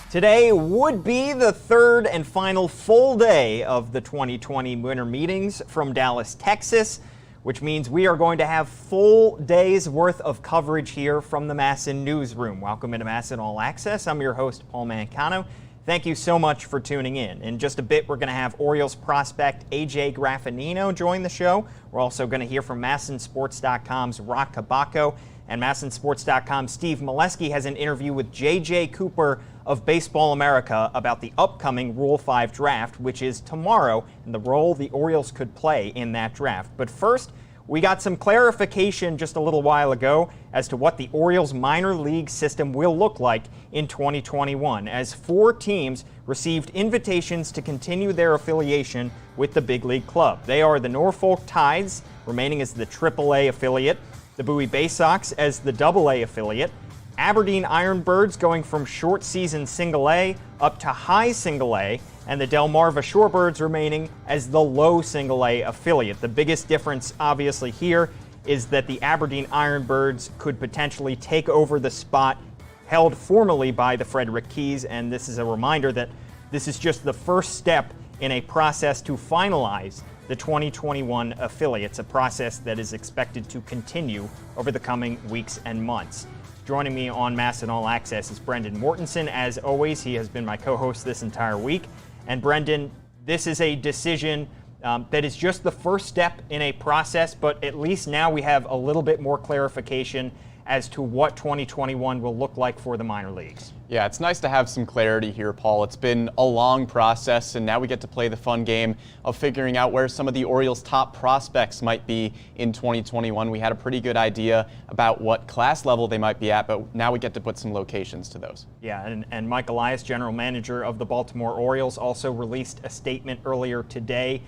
Today would be the third and final full day of the 2020 winter meetings from Dallas, Texas, which means we are going to have full days worth of coverage here from the MASN newsroom. Welcome into MASN All Access. I'm your host, Paul Mancano. Thank you so much for tuning in. In just a bit, we're going to have Orioles prospect Tony Grafinino join the show. We're also going to hear from MASNsports.com's Rock Kabako, and MASNsports.com's Steve Molesky has an interview with J.J. Cooper of Baseball America about the upcoming Rule 5 draft, which is tomorrow, and the role the Orioles could play in that draft. But first, we got some clarification just a little while ago as to what the Orioles minor league system will look like in 2021, as 4 teams received invitations to continue their affiliation with the big league club. They are the Norfolk Tides, remaining as the AAA affiliate, the Bowie Bay Sox as the AA affiliate, Aberdeen Ironbirds going from short season single A up to high single A, and the Delmarva Shorebirds remaining as the low single A affiliate. The biggest difference obviously here is that the Aberdeen Ironbirds could potentially take over the spot held formerly by the Frederick Keys, and this is a reminder that this is just the first step in a process to finalize the 2021 affiliates, a process that is expected to continue over the coming weeks and months. Joining me on MASN All Access is Brendan Mortensen. As always, he has been my co-host this entire week. And Brendan, this is a decision that is just the first step in a process, but at least now we have a little bit more clarification as to what 2021 will look like for the minor leagues. Yeah, it's nice to have some clarity here, Paul. It's been a long process, and now we get to play the fun game of figuring out where some of the Orioles' top prospects might be in 2021. We had a pretty good idea about what class level they might be at, but now we get to put some locations to those. Yeah, and Mike Elias, general manager of the Baltimore Orioles, also released a statement earlier today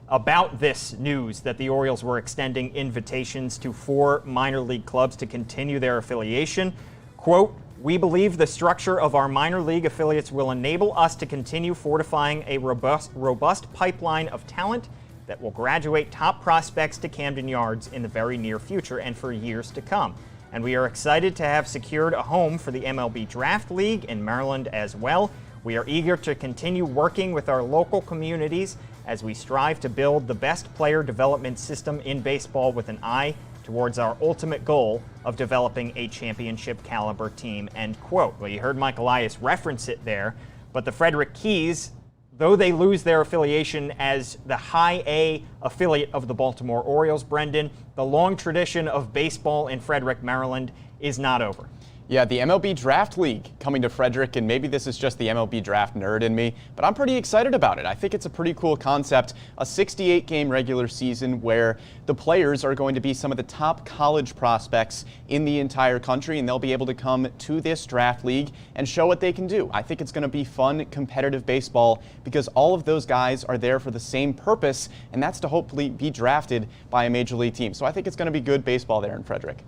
about this news that the Orioles were extending invitations to 4 minor league clubs to continue their affiliation. Quote, "We believe the structure of our minor league affiliates will enable us to continue fortifying a robust pipeline of talent that will graduate top prospects to Camden Yards in the very near future and for years to come. And we are excited to have secured a home for the MLB Draft League in Maryland as well. We are eager to continue working with our local communities as we strive to build the best player development system in baseball with an eye towards our ultimate goal of developing a championship caliber team," end quote. Well, you heard Mike Elias reference it there, but the Frederick Keys, though they lose their affiliation as the high A affiliate of the Baltimore Orioles, Brendan, the long tradition of baseball in Frederick, Maryland is not over. Yeah, the MLB Draft League coming to Frederick, and maybe this is just the MLB Draft nerd in me, but I'm pretty excited about it. I think it's a pretty cool concept, a 68-game regular season where the players are going to be some of the top college prospects in the entire country, and they'll be able to come to this draft league and show what they can do. I think it's going to be fun, competitive baseball because all of those guys are there for the same purpose, and that's to hopefully be drafted by a major league team. So I think it's going to be good baseball there in Frederick.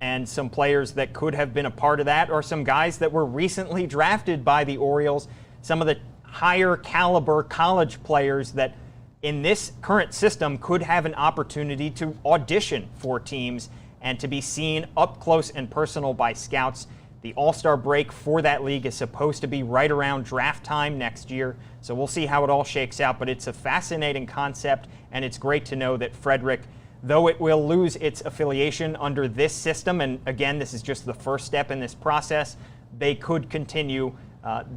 And some players that could have been a part of that are some guys that were recently drafted by the Orioles, some of the higher caliber college players that in this current system could have an opportunity to audition for teams and to be seen up close and personal by scouts. The All-Star break for that league is supposed to be right around draft time next year, so we'll see how it all shakes out, but it's a fascinating concept, and it's great to know that Frederick, though it will lose its affiliation under this system, and again, this is just the first step in this process, they could continue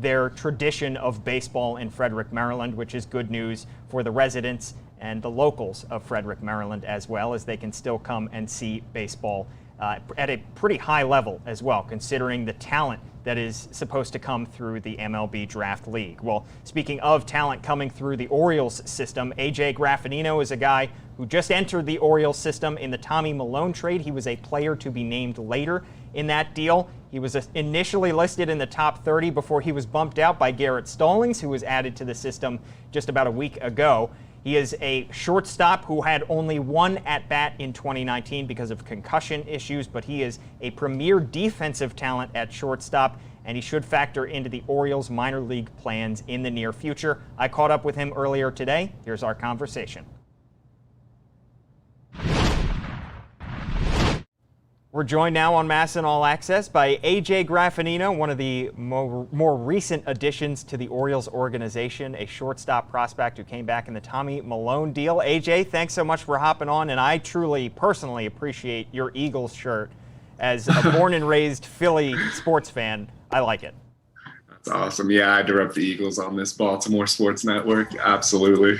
their tradition of baseball in Frederick, Maryland, which is good news for the residents and the locals of Frederick, Maryland, as well, as they can still come and see baseball at a pretty high level as well, considering the talent that is supposed to come through the MLB Draft League. Well, speaking of talent coming through the Orioles system, Tony Grafinino is a guy who just entered the Orioles system in the Tommy Milone trade. He was a player to be named later in that deal. He was initially listed in the top 30 before he was bumped out by Garrett Stallings, who was added to the system just about a week ago. He is a shortstop who had only 1 at-bat in 2019 because of concussion issues, but he is a premier defensive talent at shortstop, and he should factor into the Orioles' minor league plans in the near future. I caught up with him earlier today. Here's our conversation. We're joined now on MASN All Access by A.J. Grafinino, one of the more recent additions to the Orioles organization, a shortstop prospect who came back in the Tommy Milone deal. A.J., thanks so much for hopping on, and I truly, personally appreciate your Eagles shirt. As a born and raised Philly sports fan, I like it. That's awesome. Yeah, I had to rep the Eagles on this Baltimore sports network. Absolutely.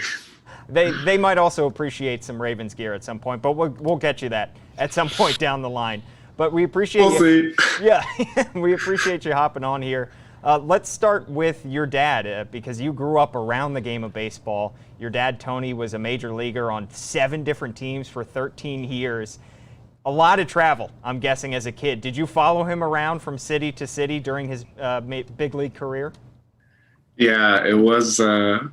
They might also appreciate some Ravens gear at some point, but we'll get you that at some point down the line. But we appreciate you. Yeah, we appreciate you hopping on here. Let's start with your dad, because you grew up around the game of baseball. Your dad, Tony, was a major leaguer on 7 different teams for 13 years. A lot of travel, I'm guessing, as a kid. Did you follow him around from city to city during his big league career? Yeah, it was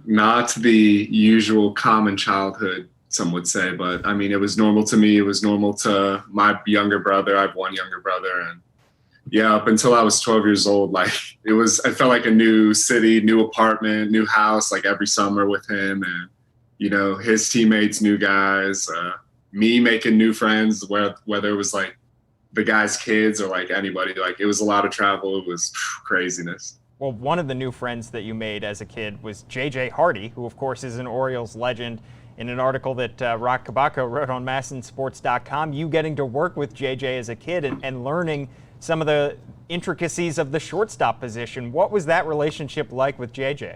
not the usual common childhood, some would say, but I mean, it was normal to me. It was normal to my younger brother. I have one younger brother, and yeah, up until I was 12 years old, like I felt like a new city, new apartment, new house, like every summer with him, and you know, his teammates, new guys, me making new friends, whether it was like the guys' kids or like anybody. Like it was a lot of travel. It was craziness. Well, one of the new friends that you made as a kid was J.J. Hardy, who, of course, is an Orioles legend. In an article that Rock Kabako wrote on MASNsports.com, you getting to work with J.J. as a kid and learning some of the intricacies of the shortstop position. What was that relationship like with J.J.?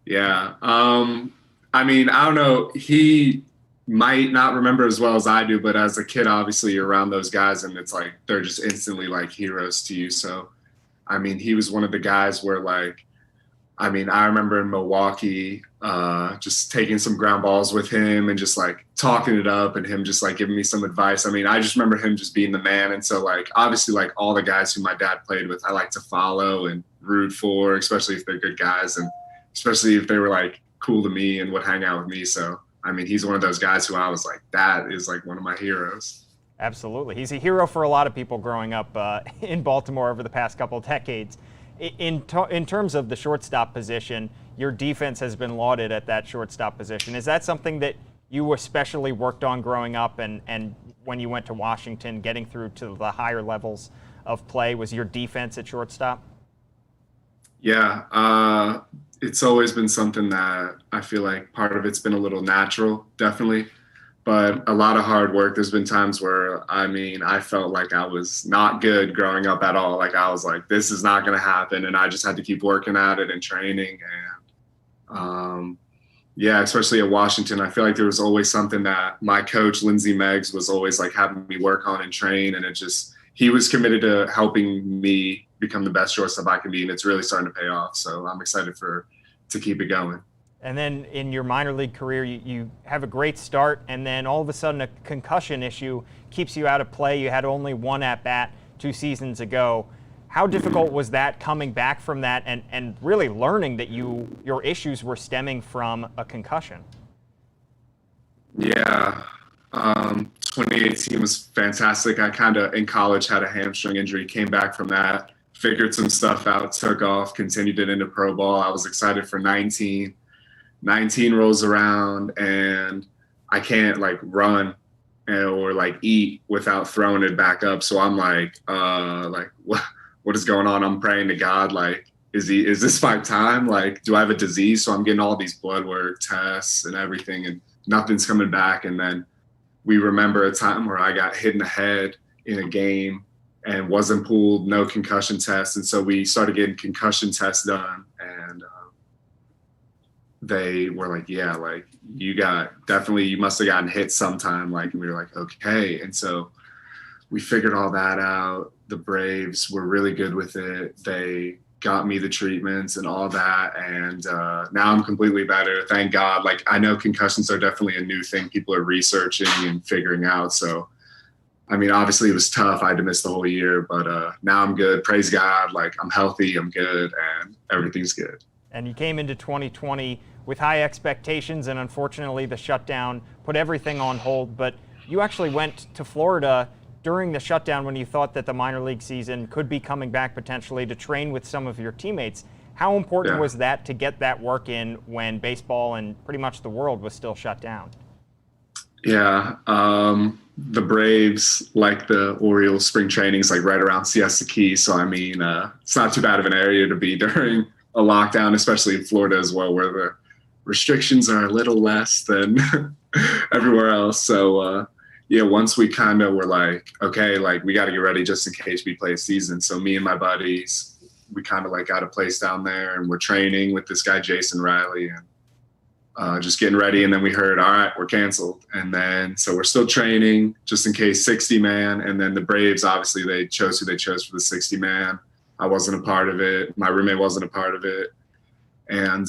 Yeah. I mean, I don't know. He might not remember as well as I do, but as a kid, obviously, you're around those guys, and it's like they're just instantly like heroes to you. So I mean, he was one of the guys where, like, I mean, I remember in Milwaukee, just taking some ground balls with him and just like talking it up and him just like giving me some advice. I mean, I just remember him just being the man. And so like, obviously like all the guys who my dad played with, I like to follow and root for, especially if they're good guys and especially if they were like cool to me and would hang out with me. So, I mean, he's one of those guys who I was like, that is like one of my heroes. Absolutely. He's a hero for a lot of people growing up in Baltimore over the past couple of decades. In terms of the shortstop position, your defense has been lauded at that shortstop position. Is that something that you especially worked on growing up and when you went to Washington, getting through to the higher levels of play, was your defense at shortstop? Yeah, it's always been something that I feel like part of it's been a little natural, definitely. But a lot of hard work. There's been times where, I mean, I felt like I was not good growing up at all. Like I was like, this is not going to happen. And I just had to keep working at it and training. And yeah, especially at Washington, I feel like there was always something that my coach, Lindsey Meggs, was always like having me work on and train. And he was committed to helping me become the best shortstop I can be. And it's really starting to pay off. So I'm excited to keep it going. And then in your minor league career, you have a great start, and then all of a sudden a concussion issue keeps you out of play. You had only one at-bat 2 seasons ago. How difficult was that coming back from that and really learning that your issues were stemming from a concussion? Yeah, 2018 was fantastic. I kind of, in college, had a hamstring injury, came back from that, figured some stuff out, took off, continued it into pro ball. I was excited for 19 rolls around and I can't like run or like eat without throwing it back up. So I'm like what is going on? I'm praying to God, like, is this my time? Like, do I have a disease? So I'm getting all these blood work tests and everything and nothing's coming back. And then we remember a time where I got hit in the head in a game and wasn't pulled, no concussion tests. And so we started getting concussion tests done and they were like, yeah, like you must have gotten hit sometime. Like, and we were like, okay. And so we figured all that out. The Braves were really good with it. They got me the treatments and all that. And now I'm completely better. Thank God. Like, I know concussions are definitely a new thing people are researching and figuring out. So, I mean, obviously it was tough. I had to miss the whole year, but now I'm good. Praise God. Like, I'm healthy, I'm good, and everything's good. And you came into 2020 with high expectations, and unfortunately the shutdown put everything on hold. But you actually went to Florida during the shutdown when you thought that the minor league season could be coming back potentially to train with some of your teammates. How important was that to get that work in when baseball and pretty much the world was still shut down? Yeah. The Braves, like the Orioles, spring training is like right around Siesta Key. So, I mean, it's not too bad of an area to be during a lockdown, especially in Florida as well, where the restrictions are a little less than everywhere else. So, yeah, once we kind of were like, okay, like we got to get ready just in case we play a season. So me and my buddies, we kind of like got a place down there and we're training with this guy, Jason Riley, and just getting ready. And then we heard, all right, we're canceled. And then, so we're still training just in case 60 man. And then the Braves, obviously they chose who they chose for the 60 man. I wasn't a part of it. My roommate wasn't a part of it. And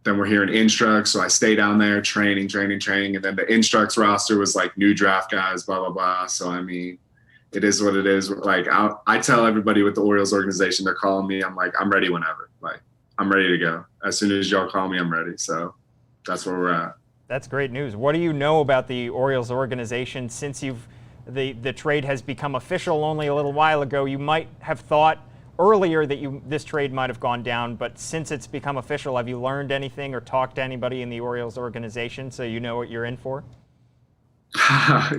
then we're hearing Instructs. So I stay down there training. And then the Instructs roster was like new draft guys, blah, blah, blah. So, I mean, it is what it is. Like I tell everybody with the Orioles organization, they're calling me. I'm like, I'm ready whenever. Like, I'm ready to go. As soon as y'all call me, I'm ready. So that's where we're at. That's great news. What do you know about the Orioles organization since the trade has become official only a little while ago? You might have thought earlier that this trade might have gone down, but since it's become official, have you learned anything or talked to anybody in the Orioles organization so you know what you're in for?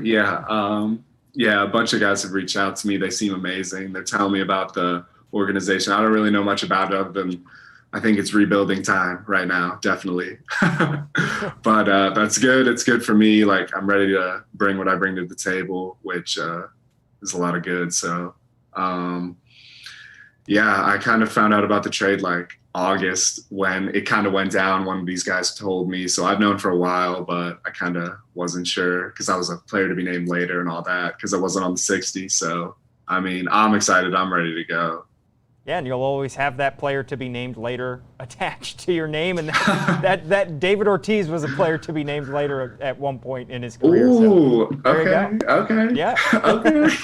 Yeah. Yeah, a bunch of guys have reached out to me. They seem amazing. They're telling me about the organization. I don't really know much about it other than I think it's rebuilding time right now, definitely. But that's good. It's good for me. Like, I'm ready to bring what I bring to the table, which is a lot of good. So, yeah, I kind of found out about the trade like August when it kind of went down. One of these guys told me. So I've known for a while, but I kind of wasn't sure because I was a player to be named later and all that because I wasn't on the 60. So, I mean, I'm excited. I'm ready to go. Yeah, and you'll always have that player to be named later attached to your name, and that David Ortiz was a player to be named later at one point in his career. Ooh, so okay. Yeah. Okay.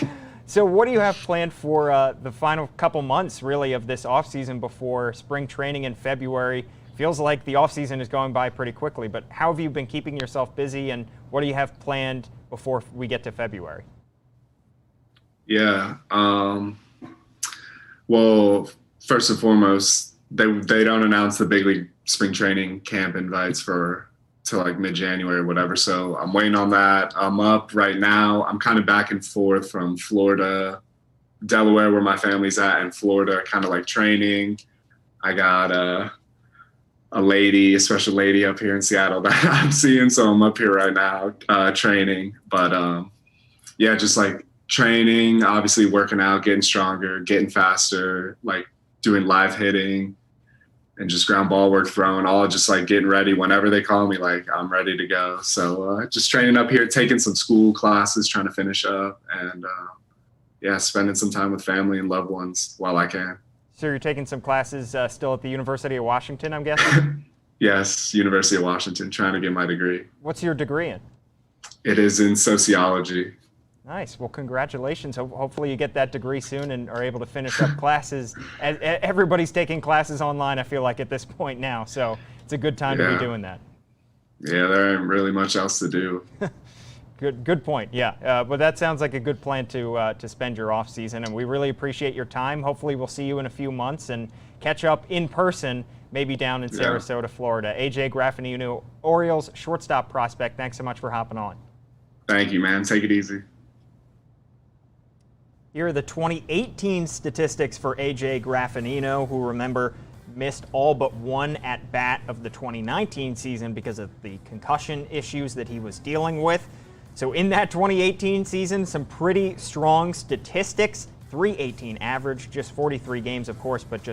So what do you have planned for the final couple months, really, of this offseason before spring training in February? Feels like the offseason is going by pretty quickly, but how have you been keeping yourself busy, and what do you have planned before we get to February? Yeah. Well, first and foremost, they don't announce the big league spring training camp invites till like mid-January or whatever. So I'm waiting on that. I'm up right now. I'm kind of back and forth from Florida, Delaware, where my family's at, and Florida, kind of like training. I got a special lady up here in Seattle that I'm seeing. So I'm up here right now training. But yeah, just like training, obviously working out, getting stronger, getting faster, like doing live hitting and just ground ball work throwing, all just like getting ready whenever they call me, like I'm ready to go. So just training up here, taking some school classes, trying to finish up, and yeah, spending some time with family and loved ones while I can. So you're taking some classes still at the University of Washington, I'm guessing? Yes, University of Washington, trying to get my degree. What's your degree in? It is in sociology. Nice. Well, congratulations. Hopefully you get that degree soon and are able to finish up classes. Everybody's taking classes online, I feel like, at this point now. So it's a good time to be doing that. Yeah, there ain't really much else to do. Good point. Yeah. But that sounds like a good plan to spend your off season. And we really appreciate your time. Hopefully we'll see you in a few months and catch up in person, maybe down in Sarasota, Florida. AJ Grafinino, Orioles shortstop prospect. Thanks so much for hopping on. Thank you, man. Take it easy. Here are the 2018 statistics for AJ Grafinino, who, remember, missed all but one at-bat of the 2019 season because of the concussion issues that he was dealing with. So in that 2018 season, some pretty strong statistics. .318 average, just 43 games, of course, but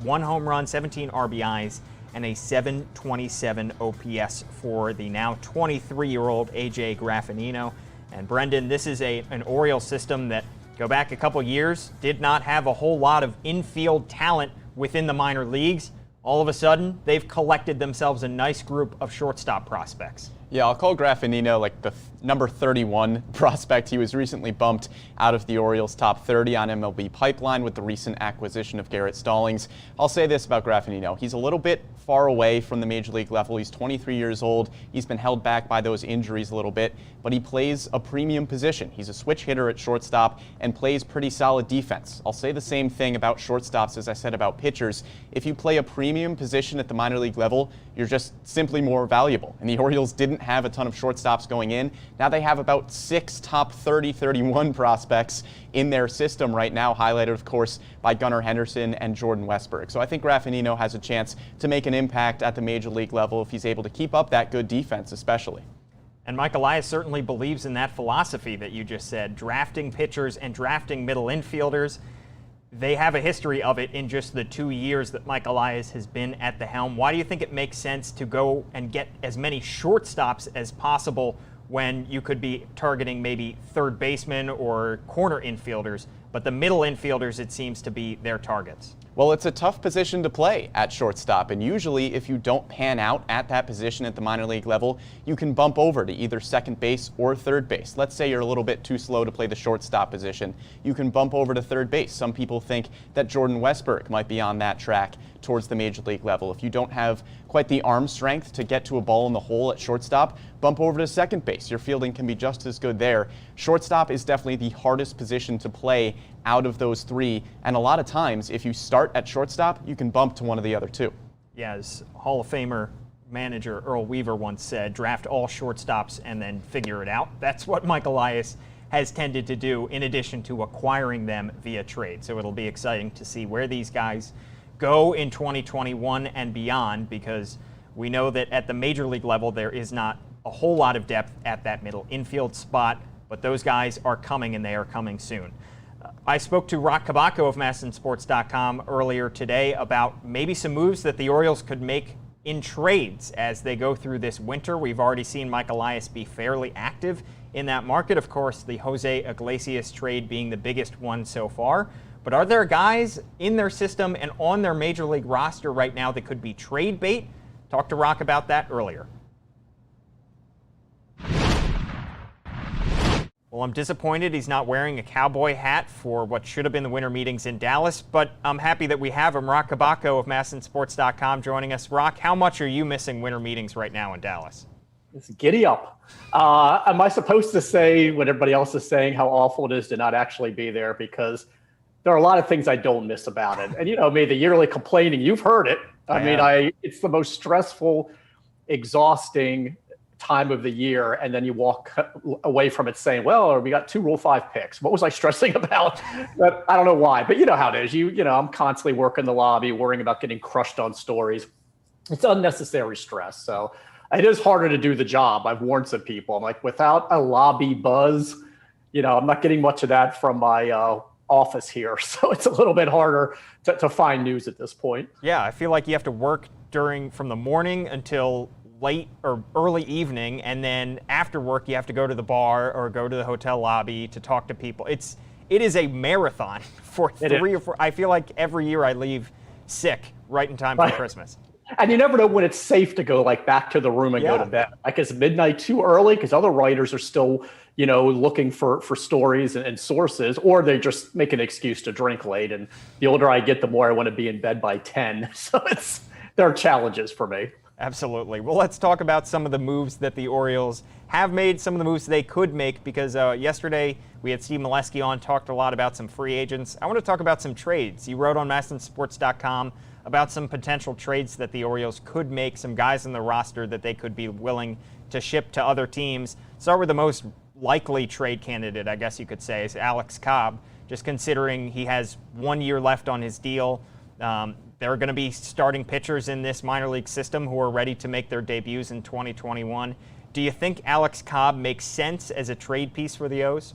one home run, 17 RBIs, and a .727 OPS for the now 23-year-old AJ Grafinino. And Brendan, this is an Orioles system that, go back a couple years, did not have a whole lot of infield talent within the minor leagues. All of a sudden, they've collected themselves a nice group of shortstop prospects. Yeah, I'll call Grafinino like the number 31 prospect. He was recently bumped out of the Orioles' top 30 on MLB Pipeline with the recent acquisition of Garrett Stallings. I'll say this about Grafinino. He's a little bit far away from the major league level. He's 23 years old. He's been held back by those injuries a little bit, but he plays a premium position. He's a switch hitter at shortstop and plays pretty solid defense. I'll say the same thing about shortstops as I said about pitchers. If you play a premium position at the minor league level, you're just simply more valuable. And the Orioles didn't didn't have a ton of shortstops going in. Now they have about 6 top 30, 31 prospects in their system right now, highlighted, of course, by Gunnar Henderson and Jordan Westberg. So I think Grafinino has a chance to make an impact at the major league level if he's able to keep up that good defense, especially. And Mike Elias certainly believes in that philosophy that you just said, drafting pitchers and drafting middle infielders. They have a history of it in just the 2 years that Mike Elias has been at the helm. Why do you think it makes sense to go and get as many shortstops as possible when you could be targeting maybe third baseman or corner infielders, but the middle infielders, it seems to be their targets? Well, it's a tough position to play at shortstop, and usually if you don't pan out at that position at the minor league level, you can bump over to either second base or third base. Let's say you're a little bit too slow to play the shortstop position. You can bump over to third base. Some people think that Jordan Westberg might be on that track towards the major league level. If you don't have quite the arm strength to get to a ball in the hole at shortstop, bump over to second base. Your fielding can be just as good there. Shortstop is definitely the hardest position to play out of those three, and a lot of times if you start at shortstop, you can bump to one of the other two. Yeah, as Hall of Famer manager Earl Weaver once said, draft all shortstops and then figure it out. That's what Mike Elias has tended to do, in addition to acquiring them via trade. So it'll be exciting to see where these guys go in 2021 and beyond, because we know that at the major league level there is not a whole lot of depth at that middle infield spot, but those guys are coming, and they are coming soon. I spoke to Roch Kubatko of MASNsports.com earlier today about maybe some moves that the Orioles could make in trades as they go through this winter. We've already seen Mike Elias be fairly active in that market. Of course, the Jose Iglesias trade being the biggest one so far. But are there guys in their system and on their major league roster right now that could be trade bait? Talked to Roch about that earlier. Well, I'm disappointed he's not wearing a cowboy hat for what should have been the winter meetings in Dallas, but I'm happy that we have him. Roch Kubatko of MASNsports.com joining us. Roch, how much are you missing winter meetings right now in Dallas? It's giddy up. Am I supposed to say what everybody else is saying, how awful it is to not actually be there? Because there are a lot of things I don't miss about it. And you know me, the yearly complaining, you've heard it. It's the most stressful, exhausting time of the year, and then you walk away from it saying, well, we got 2 Rule 5 picks. What was I stressing about? But I don't know why. But you know how it is. You know, I'm constantly working the lobby, worrying about getting crushed on stories. It's unnecessary stress. So it is harder to do the job. I've warned some people. I'm like, without a lobby buzz, you know, I'm not getting much of that from my office here. So it's a little bit harder to find news at this point. Yeah, I feel like you have to work from the morning until late or early evening, and then after work you have to go to the bar or go to the hotel lobby to talk to people. It is a marathon for 3 or 4. I feel like every year I leave sick right in time for Christmas. And you never know when it's safe to go back to the room and go to bed. Like, is midnight too early? Because other writers are still, you know, looking for stories and sources, or they just make an excuse to drink late. And the older I get, the more I want to be in bed by 10. So there are challenges for me. Absolutely. Well, let's talk about some of the moves that the Orioles have made, some of the moves they could make, because yesterday we had Steve Molesky on, talked a lot about some free agents. I want to talk about some trades. You wrote on MASNsports.com about some potential trades that the Orioles could make, some guys in the roster that they could be willing to ship to other teams. Start with the most likely trade candidate, I guess you could say, is Alex Cobb, just considering he has 1 year left on his deal. There are going to be starting pitchers in this minor league system who are ready to make their debuts in 2021. Do you think Alex Cobb makes sense as a trade piece for the O's?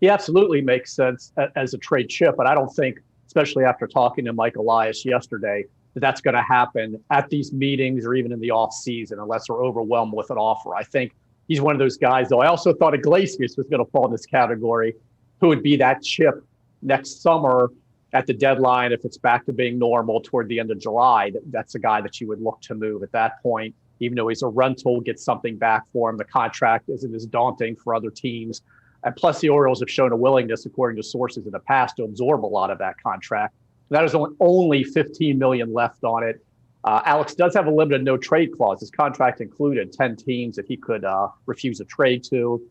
He absolutely makes sense as a trade chip, but I don't think, especially after talking to Mike Elias yesterday, that's going to happen at these meetings or even in the off season unless we're overwhelmed with an offer. I think he's one of those guys, though. I also thought Iglesias was going to fall in this category, who would be that chip next summer at the deadline if it's back to being normal toward the end of July. That's a guy that you would look to move at that point. Even though he's a rental, get something back for him. The contract isn't as daunting for other teams. And plus, the Orioles have shown a willingness, according to sources in the past, to absorb a lot of that contract. That is only $15 million left on it. Alex does have a limited no trade clause. His contract included 10 teams that he could refuse a trade to.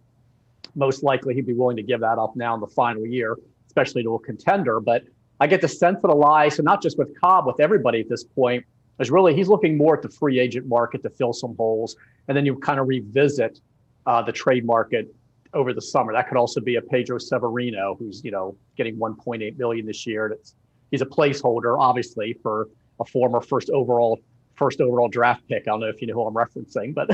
Most likely, he'd be willing to give that up now in the final year, especially to a contender. But I get the sense that Elias, and not just with Cobb, with everybody at this point, is really he's looking more at the free agent market to fill some holes, and then you kind of revisit the trade market over the summer. That could also be a Pedro Severino, who's getting 1.8 million this year. He's a placeholder, obviously, for a former first overall draft pick. I don't know if you know who I'm referencing, but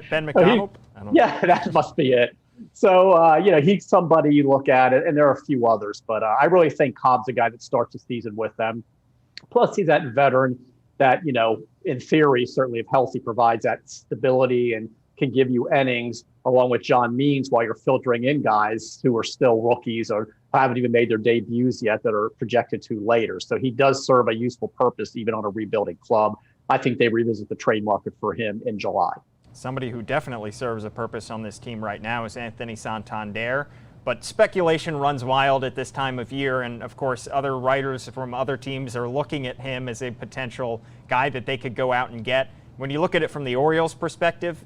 Ben McDonald. Yeah, that must be it. So he's somebody you look at it, and there are a few others, but I really think Cobb's a guy that starts the season with them. Plus, he's that veteran that in theory, certainly if healthy, provides that stability and can give you innings along with John Means while you're filtering in guys who are still rookies or haven't even made their debuts yet that are projected to later. So he does serve a useful purpose even on a rebuilding club. I think they revisit the trade market for him in July. Somebody who definitely serves a purpose on this team right now is Anthony Santander. But speculation runs wild at this time of year, and of course other writers from other teams are looking at him as a potential guy that they could go out and get. When you look at it from the Orioles' perspective,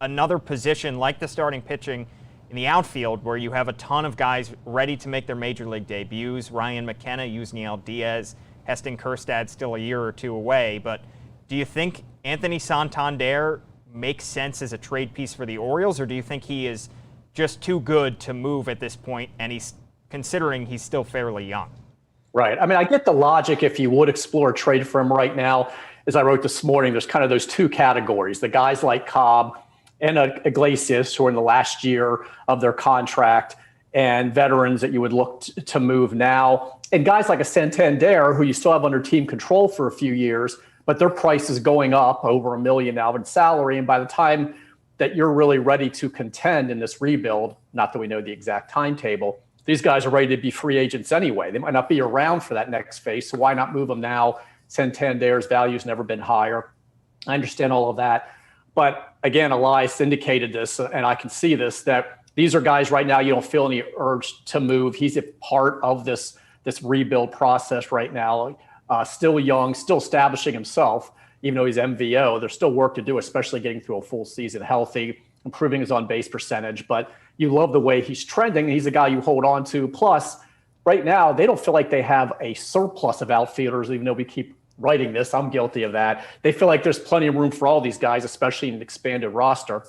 another position like the starting pitching in the outfield where you have a ton of guys ready to make their major league debuts, Ryan McKenna, Yusniel Diaz, Heston Kjerstad still a year or two away, but do you think Anthony Santander makes sense as a trade piece for the Orioles, or do you think he is just too good to move at this point, and he's considering he's still fairly young? Right. I mean, I get the logic if you would explore a trade for him right now. As I wrote this morning, there's kind of those two categories, the guys like Cobb and Iglesias who are in the last year of their contract, and veterans that you would look to move now, and guys like a Santander who you still have under team control for a few years, but their price is going up over $1 million now in salary. And by the time that you're really ready to contend in this rebuild, not that we know the exact timetable, these guys are ready to be free agents anyway. They might not be around for that next phase, so why not move them now? Santander's value's never been higher. I understand all of that. But again, Elias indicated this, and I can see this, that these are guys right now you don't feel any urge to move. He's a part of this rebuild process right now. Still young, still establishing himself, even though he's MVO. There's still work to do, especially getting through a full season healthy, improving his on-base percentage. But you love the way he's trending, and he's a guy you hold on to. Plus, right now, they don't feel like they have a surplus of outfielders, even though we keep writing this. I'm guilty of that. They feel like there's plenty of room for all these guys, especially in an expanded roster.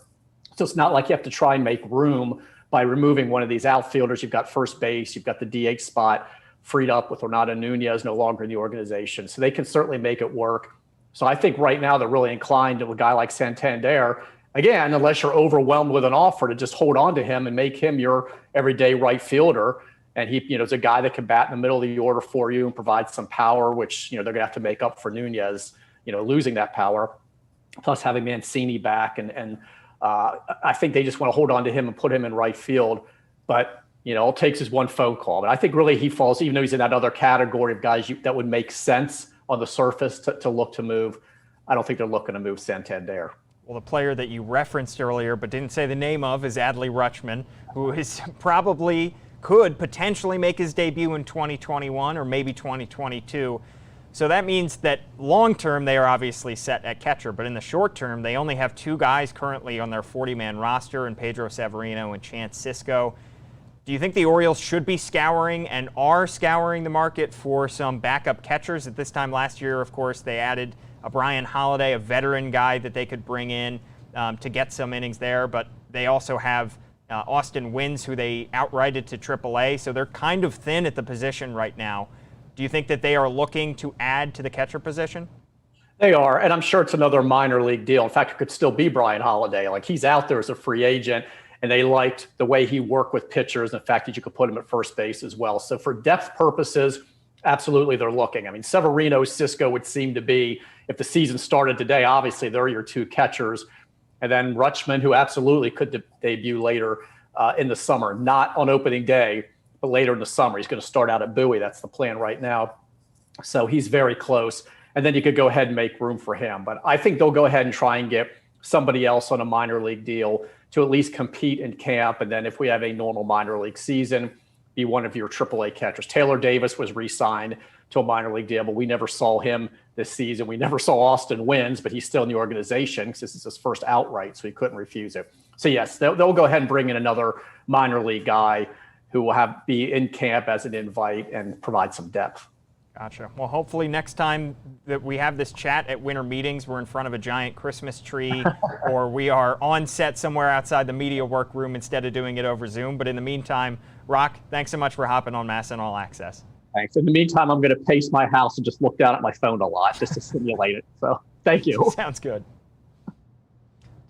So it's not like you have to try and make room by removing one of these outfielders. You've got first base, you've got the DH spot freed up with Renato Nunez no longer in the organization. So they can certainly make it work. So I think right now they're really inclined to a guy like Santander, again, unless you're overwhelmed with an offer, to just hold on to him and make him your everyday right fielder. And he, is a guy that can bat in the middle of the order for you and provide some power, which, they're going to have to make up for Nunez, losing that power, plus having Mancini back. And I think they just want to hold on to him and put him in right field. But all it takes is one phone call. But I think really he falls, even though he's in that other category of guys that would make sense on the surface to look to move. I don't think they're looking to move Santander. Well, the player that you referenced earlier but didn't say the name of is Adley Rutschman, who is could potentially make his debut in 2021 or maybe 2022. So that means that long-term they are obviously set at catcher, but in the short term they only have two guys currently on their 40-man roster, in Pedro Severino and Chance Sisco. Do you think the Orioles should be scouring and are scouring the market for some backup catchers? At this time last year, of course, they added a Brian Holiday, a veteran guy that they could bring in to get some innings there, but they also have Austin Wynns, who they outrighted to AAA, so they're kind of thin at the position right now. Do you think that they are looking to add to the catcher position? They are, and I'm sure it's another minor league deal. In fact, it could still be Brian Holiday. Like, he's out there as a free agent, and they liked the way he worked with pitchers and the fact that you could put him at first base as well. So for depth purposes, absolutely they're looking. I mean, Severino, Sisco would seem to be, if the season started today, obviously they're your two catchers. And then Rutschman, who absolutely could debut later in the summer, not on opening day, but later in the summer. He's going to start out at Bowie. That's the plan right now. So he's very close. And then you could go ahead and make room for him. But I think they'll go ahead and try and get somebody else on a minor league deal to at least compete in camp. And then if we have a normal minor league season, be one of your AAA catchers. Taylor Davis was re-signed to a minor league deal, but we never saw him this season. We never saw Austin Wynns, but he's still in the organization because this is his first outright, so he couldn't refuse it. So yes, they'll go ahead and bring in another minor league guy who will be in camp as an invite and provide some depth. Gotcha. Well, hopefully next time that we have this chat at winter meetings, we're in front of a giant Christmas tree or we are on set somewhere outside the media workroom instead of doing it over Zoom. But in the meantime, Rock, thanks so much for hopping on MASN All Access. Thanks. In the meantime, I'm going to pace my house and just look down at my phone a lot just to simulate it. So thank you. Sounds good.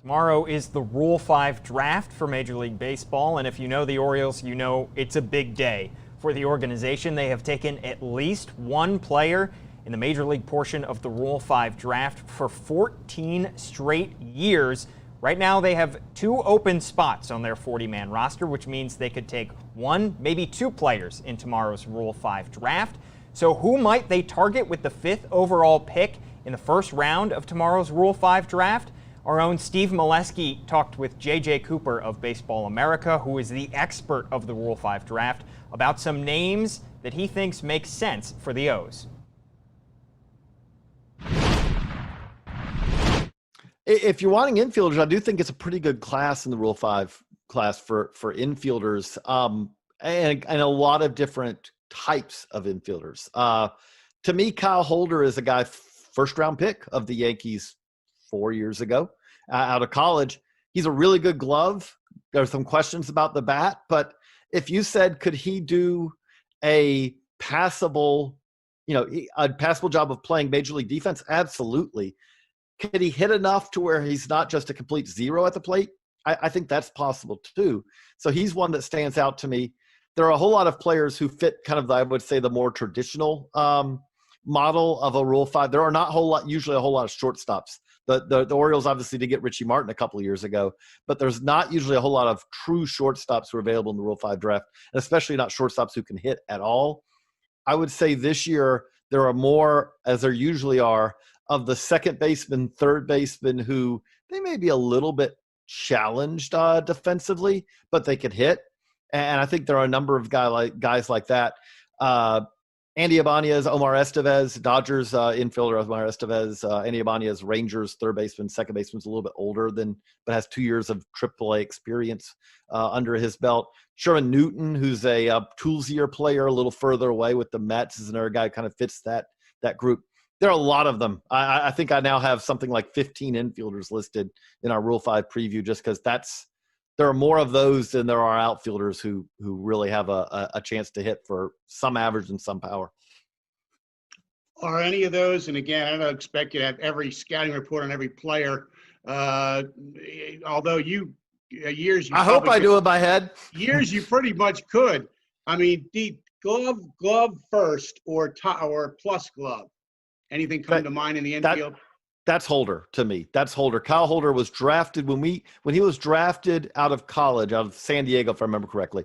Tomorrow is the Rule 5 draft for Major League Baseball. And if you know the Orioles, you know it's a big day for the organization. They have taken at least one player in the Major League portion of the Rule 5 draft for 14 straight years. Right now, they have 2 open spots on their 40-man roster, which means they could take 1, maybe 2 players in tomorrow's Rule 5 draft. So who might they target with the 5th overall pick in the first round of tomorrow's Rule 5 draft? Our own Steve Molesky talked with J.J. Cooper of Baseball America, who is the expert of the Rule 5 draft, about some names that he thinks make sense for the O's. If you're wanting infielders, I do think it's a pretty good class in the Rule 5 class for infielders, and a lot of different types of infielders. To me, Kyle Holder is a guy, first-round pick of the Yankees 4 years ago out of college. He's a really good glove. There's some questions about the bat, but if you said, could he do a passable job of playing Major League defense? Absolutely. Could he hit enough to where he's not just a complete zero at the plate? I think that's possible too. So he's one that stands out to me. There are a whole lot of players who fit kind of, I would say, the more traditional model of a Rule 5. There are not usually a whole lot of shortstops. The Orioles obviously did get Richie Martin a couple of years ago, but there's not usually a whole lot of true shortstops who are available in the Rule 5 draft, and especially not shortstops who can hit at all. I would say this year there are more, as there usually are, of the second baseman, third baseman who they may be a little bit challenged defensively, but they could hit. And I think there are a number of guys like that. Andy Ibanez, Omar Estevez, Dodgers infielder Omar Estevez, Andy Ibanez, Rangers third baseman, second baseman's a little bit older but has 2 years of AAA experience under his belt. Sherman Newton, who's a toolsier player, a little further away with the Mets, is another guy who kind of fits that group. There are a lot of them. I think I now have something like 15 infielders listed in our Rule 5 preview, just because there are more of those than there are outfielders who really have a chance to hit for some average and some power. Are any of those, and again, I don't expect you to have every scouting report on every player, although I hope I do in my head. Years you pretty much could. I mean, the glove first or plus glove. Anything come to mind in the infield? That's Holder to me. That's Holder. Kyle Holder was drafted when he was drafted out of college, out of San Diego, if I remember correctly.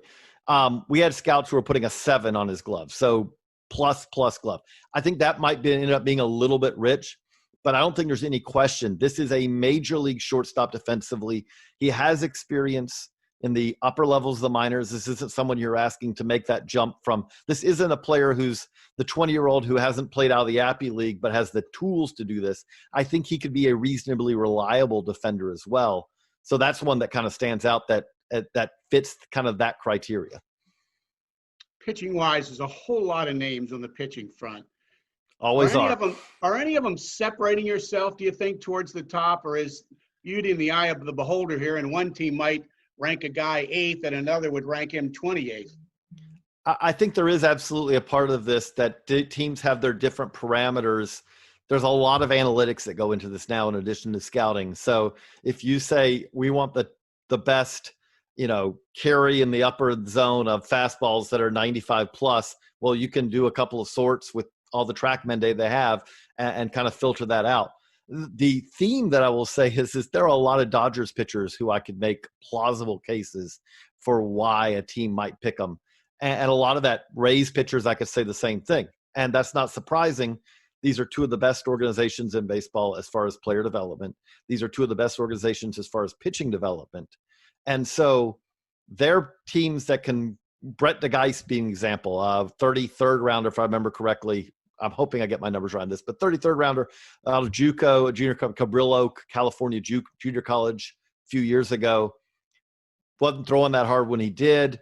We had scouts who were putting a 7 on his glove, so plus glove. I think that might end up being a little bit rich, but I don't think there's any question. This is a major league shortstop defensively. He has experience in the upper levels of the minors. This isn't someone you're asking to make that jump from. This isn't a player who's the 20-year-old who hasn't played out of the Appy League but has the tools to do this. I think he could be a reasonably reliable defender as well. So that's one that kind of stands out that fits kind of that criteria. Pitching-wise, there's a whole lot of names on the pitching front. Always are. Are any of them separating yourself, do you think, towards the top, or is beauty in the eye of the beholder here, and one team might rank a guy 8th and another would rank him 28th? I think there is absolutely a part of this that teams have their different parameters. There's a lot of analytics that go into this now in addition to scouting. So if you say we want the best, carry in the upper zone of fastballs that are 95 plus, well, you can do a couple of sorts with all the TrackMan data they have and kind of filter that out. The theme that I will say is there are a lot of Dodgers pitchers who I could make plausible cases for why a team might pick them. And a lot of that Rays pitchers, I could say the same thing. And that's not surprising. These are 2 of the best organizations in baseball as far as player development. These are 2 of the best organizations as far as pitching development. And so they're teams that can, Brett DeGeist being an example, 33rd rounder, if I remember correctly. I'm hoping I get my numbers right on this, but 33rd rounder out of JUCO, junior Cabrillo, California Junior College a few years ago. Wasn't throwing that hard when he did.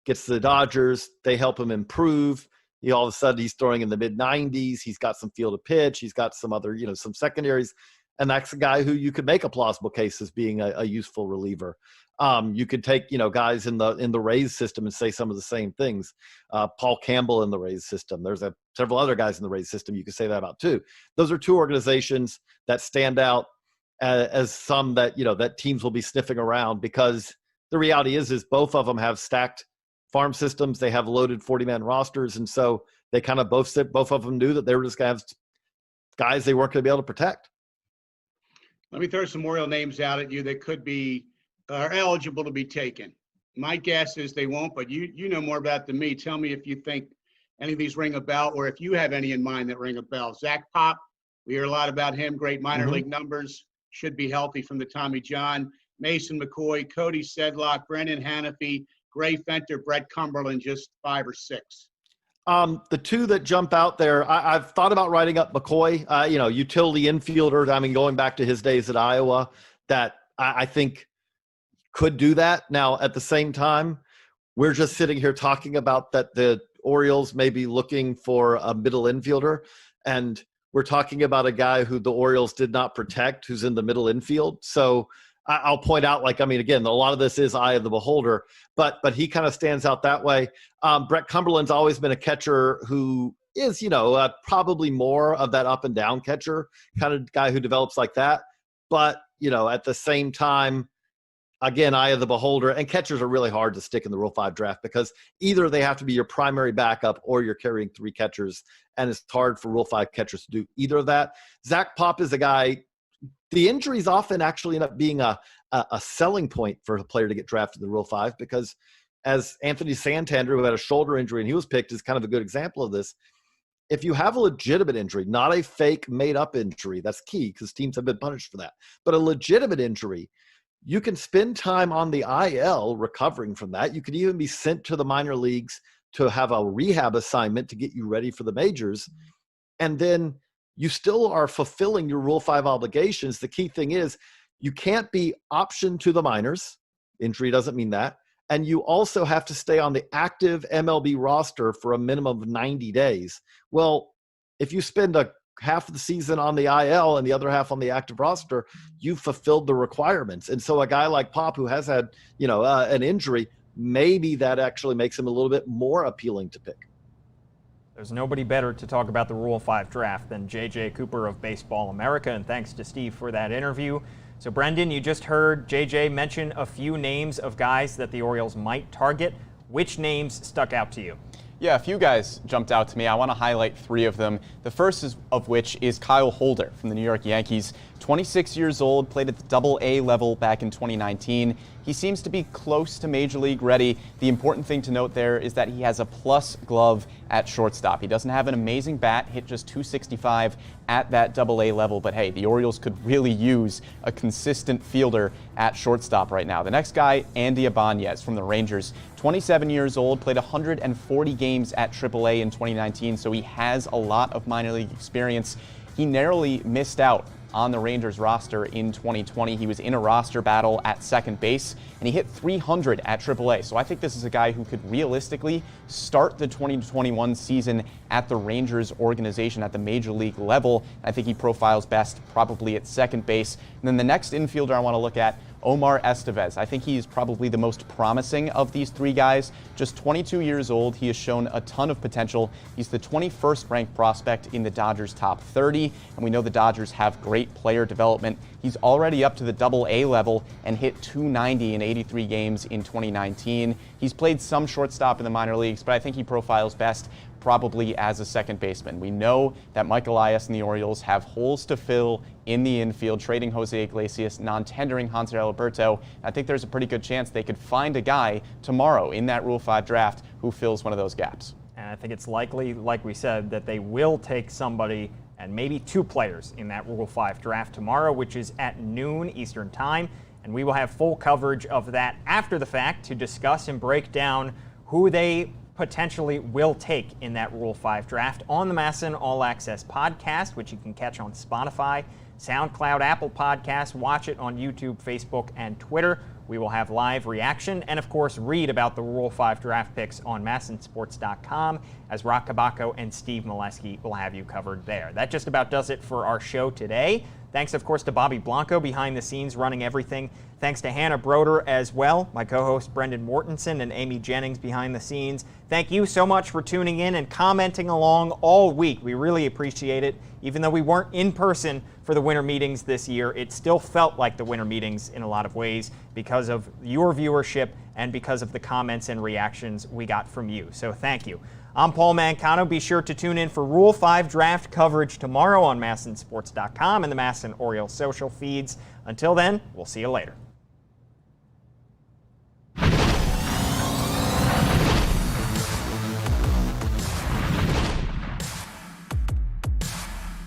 Gets to the Dodgers. They help him improve. All of a sudden he's throwing in the mid 90s. He's got some field of pitch. He's got some other, some secondaries. And that's a guy who you could make a plausible case as being a useful reliever. You could take, guys in the Rays system and say some of the same things. Paul Campbell in the Rays system. There's several other guys in the Rays system you could say that about too. Those are two organizations that stand out as some that, that teams will be sniffing around, because the reality is both of them have stacked farm systems. They have loaded 40-man rosters. And so they kind of both of them knew that they were just going to have guys they weren't going to be able to protect. Let me throw some Oriole names out at you that are eligible to be taken. My guess is they won't, but you know more about than me. Tell me if you think any of these ring a bell, or if you have any in mind that ring a bell. Zach Pop, we hear a lot about him. Great minor league numbers. Should be healthy from the Tommy John. Mason McCoy, Cody Sedlock, Brendan Hanafy, Gray Fenter, Brett Cumberland, just 5 or 6. The two that jump out there, I've thought about writing up McCoy, utility infielder. I mean, going back to his days at Iowa, that I think could do that. Now, at the same time, we're just sitting here talking about that the Orioles may be looking for a middle infielder, and we're talking about a guy who the Orioles did not protect, who's in the middle infield. So I'll point out, again, a lot of this is eye of the beholder, but he kind of stands out that way. Brett Cumberland's always been a catcher who is, probably more of that up and down catcher kind of guy who develops like that. But, at the same time, again, eye of the beholder, and catchers are really hard to stick in the Rule 5 draft, because either they have to be your primary backup or you're carrying 3 catchers, and it's hard for Rule 5 catchers to do either of that. Zach Pop is a guy. The injuries often actually end up being a selling point for a player to get drafted in the Rule 5, because as Anthony Santander, who had a shoulder injury and he was picked, is kind of a good example of this. If you have a legitimate injury, not a fake made-up injury, that's key because teams have been punished for that, but a legitimate injury, you can spend time on the IL recovering from that. You could even be sent to the minor leagues to have a rehab assignment to get you ready for the majors. And then you still are fulfilling your Rule 5 obligations. The key thing is you can't be optioned to the minors. Injury doesn't mean that. And you also have to stay on the active MLB roster for a minimum of 90 days. Well, if you spend half of the season on the IL and the other half on the active roster, you've fulfilled the requirements. And so a guy like Pop, who has had, an injury, maybe that actually makes him a little bit more appealing to pick. There's nobody better to talk about the Rule 5 draft than J.J. Cooper of Baseball America, and thanks to Steve for that interview. So, Brendan, you just heard J.J. mention a few names of guys that the Orioles might target. Which names stuck out to you? Yeah, a few guys jumped out to me. I want to highlight 3 of them. The first of which is Kyle Holder from the New York Yankees. 26 years old, played at the Double-A level back in 2019. He seems to be close to Major League ready. The important thing to note there is that he has a plus glove at shortstop. He doesn't have an amazing bat, hit just .265 at that Double-A level, but hey, the Orioles could really use a consistent fielder at shortstop right now. The next guy, Andy Ibanez from the Rangers. 27 years old, played 140 games at AAA in 2019, so he has a lot of minor league experience. He narrowly missed out on the Rangers roster in 2020. He was in a roster battle at second base, and he hit 300 at AAA. So I think this is a guy who could realistically start the 2021 season at the Rangers organization at the major league level. I think he profiles best probably at second base. And then the next infielder I want to look at, Omar Estevez. I think he's probably the most promising of these 3 guys. Just 22 years old, he has shown a ton of potential. He's the 21st ranked prospect in the Dodgers top 30, and we know the Dodgers have great player development. He's already up to the Double-A level and hit .290 in 83 games in 2019. He's played some shortstop in the minor leagues, but I think he profiles best probably as a second baseman. We know that Mike Elias and the Orioles have holes to fill in the infield, trading Jose Iglesias, non-tendering Hanser Alberto. I think there's a pretty good chance they could find a guy tomorrow in that Rule 5 draft who fills one of those gaps. And I think it's likely, like we said, that they will take somebody and maybe 2 players in that Rule 5 draft tomorrow, which is at noon Eastern Time. And we will have full coverage of that after the fact to discuss and break down who they potentially will take in that Rule 5 draft on the MASN All Access podcast, which you can catch on Spotify, SoundCloud, Apple Podcasts. Watch it on YouTube, Facebook, and Twitter. We will have live reaction and, of course, read about the Rule 5 draft picks on MASNsports.com as Rock Kabako and Steve Molesky will have you covered there. That just about does it for our show today. Thanks, of course, to Bobby Blanco behind the scenes running everything. Thanks to Hannah Broder as well, my co-host Brendan Mortensen and Amy Jennings behind the scenes. Thank you so much for tuning in and commenting along all week. We really appreciate it. Even though we weren't in person for the winter meetings this year, it still felt like the winter meetings in a lot of ways because of your viewership and because of the comments and reactions we got from you. So thank you. I'm Paul Mancano. Be sure to tune in for Rule 5 draft coverage tomorrow on MASNsports.com and the MASN Orioles social feeds. Until then, we'll see you later.